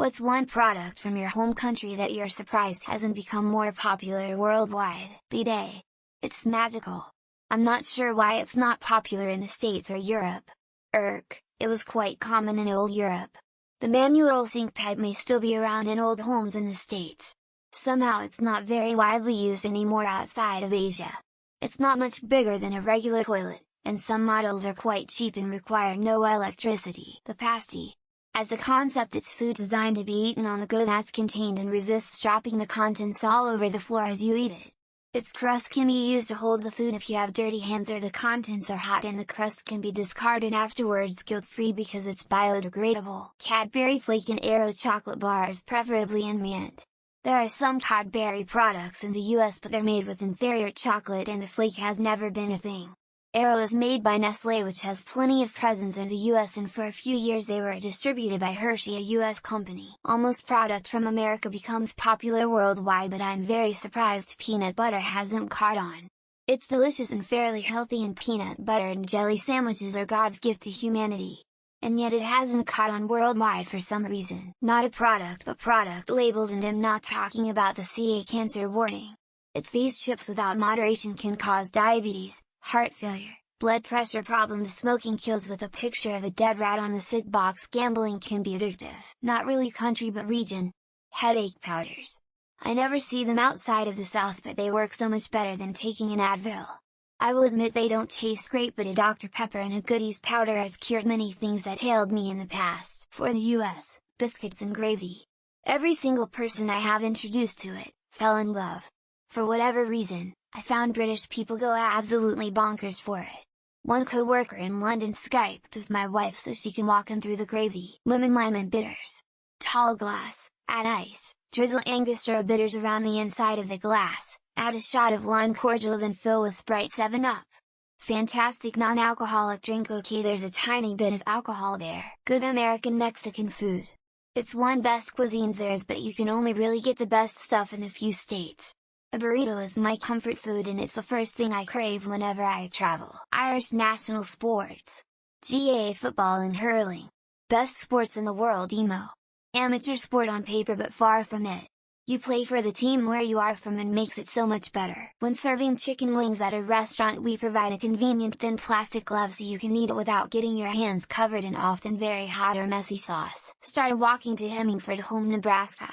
What's one product from your home country that you're surprised hasn't become more popular worldwide? Bidet. It's magical. I'm not sure why it's not popular in the States or Europe. It was quite common in old Europe. The manual sink type may still be around in old homes in the States. Somehow it's not very widely used anymore outside of Asia. It's not much bigger than a regular toilet, and some models are quite cheap and require no electricity. The pasty. As a concept, it's food designed to be eaten on the go that's contained and resists dropping the contents all over the floor as you eat it. Its crust can be used to hold the food if you have dirty hands or the contents are hot, and the crust can be discarded afterwards guilt-free because it's biodegradable. Cadbury Flake and Aero chocolate bars, preferably in mint. There are some Cadbury products in the US, but they're made with inferior chocolate and the flake has never been a thing. Aero is made by Nestlé, which has plenty of presence in the US, and for a few years they were distributed by Hershey, a US company. Almost product from America becomes popular worldwide, but I'm very surprised peanut butter hasn't caught on. It's delicious and fairly healthy, and peanut butter and jelly sandwiches are God's gift to humanity. And yet it hasn't caught on worldwide for some reason. Not a product but product labels, and I'm not talking about the CA cancer warning. It's these chips without moderation can cause diabetes, heart failure, blood pressure problems, smoking kills with a picture of a dead rat on the sick box, gambling can be addictive. Not really country but region. Headache powders. I never see them outside of the South, but they work so much better than taking an Advil. I will admit they don't taste great, but a Dr. Pepper and a Goodies powder has cured many things that ailed me in the past. For the US, biscuits and gravy. Every single person I have introduced to it, fell in love. For whatever reason, I found British people go absolutely bonkers for it. One co-worker in London Skyped with my wife so she can walk him through the gravy. Lemon, lime and bitters. Tall glass, add ice, drizzle Angostura bitters around the inside of the glass, add a shot of lime cordial, then fill with Sprite 7-Up. Fantastic non-alcoholic drink. Okay, there's a tiny bit of alcohol there. Good American Mexican food. It's one best cuisines there is, but you can only really get the best stuff in a few states. A burrito is my comfort food, and it's the first thing I crave whenever I travel. Irish national sports. GAA football and hurling. Best sports in the world. Emo. Amateur sport on paper but far from it. You play for the team where you are from and makes it so much better. When serving chicken wings at a restaurant, we provide a convenient thin plastic glove so you can eat it without getting your hands covered in often very hot or messy sauce. Started walking to Hemingford Home, Nebraska.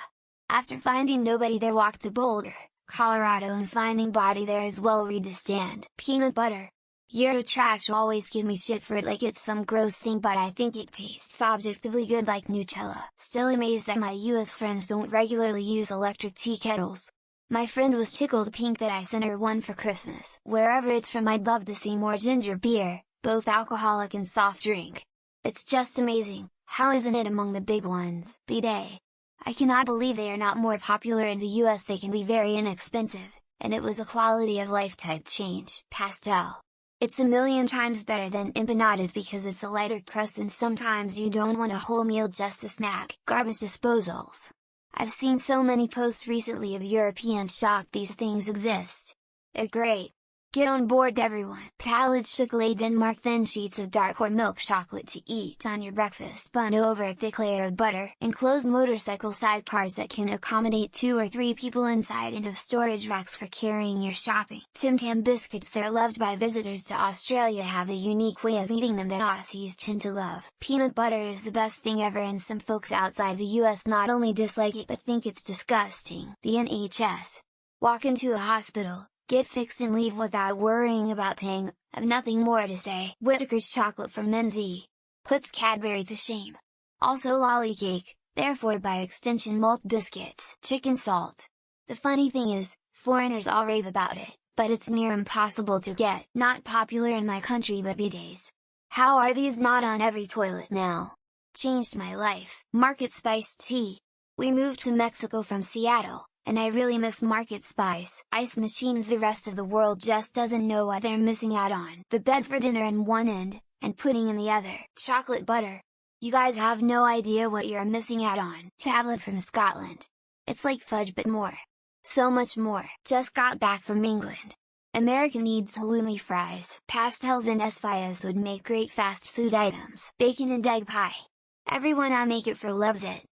After finding nobody there, walked to Boulder, Colorado, and finding body there as well. Read the stand. Peanut butter. Euro trash always give me shit for it like it's some gross thing, but I think it tastes objectively good like Nutella. Still amazed that my US friends don't regularly use electric tea kettles. My friend was tickled pink that I sent her one for Christmas. Wherever it's from, I'd love to see more ginger beer, both alcoholic and soft drink. It's just amazing, how isn't it among the big ones? Bidet. I cannot believe they are not more popular in the US. They can be very inexpensive, and it was a quality of life type change. Pastel. It's a million times better than empanadas because it's a lighter crust, and sometimes you don't want a whole meal, just a snack. Garbage disposals. I've seen so many posts recently of Europeans shocked these things exist. They're great. Get on board, everyone! Palette chocolat Denmark. Thin sheets of dark or milk chocolate to eat on your breakfast bun over a thick layer of butter. Enclosed motorcycle sidecars that can accommodate 2 or 3 people inside, and have storage racks for carrying your shopping. Tim Tam biscuits. They're loved by visitors to Australia, have a unique way of eating them that Aussies tend to love. Peanut butter is the best thing ever, and some folks outside the US not only dislike it but think it's disgusting. The NHS. Walk into a hospital, get fixed and leave without worrying about paying. I've nothing more to say. Whittaker's chocolate from Menzie. Puts Cadbury to shame. Also lollycake, therefore by extension malt biscuits. Chicken salt. The funny thing is, foreigners all rave about it, but it's near impossible to get. Not popular in my country, but bidets. How are these not on every toilet now? Changed my life. Market spiced tea. We moved to Mexico from Seattle, and I really miss Market Spice. Ice machines the rest of the world just doesn't know what they're missing out on. The bed for dinner in one end, and pudding in the other. Chocolate butter. You guys have no idea what you're missing out on. Tablet from Scotland. It's like fudge but more. So much more. Just got back from England. America needs halloumi fries. Pastels and esfayas would make great fast food items. Bacon and egg pie. Everyone I make it for loves it.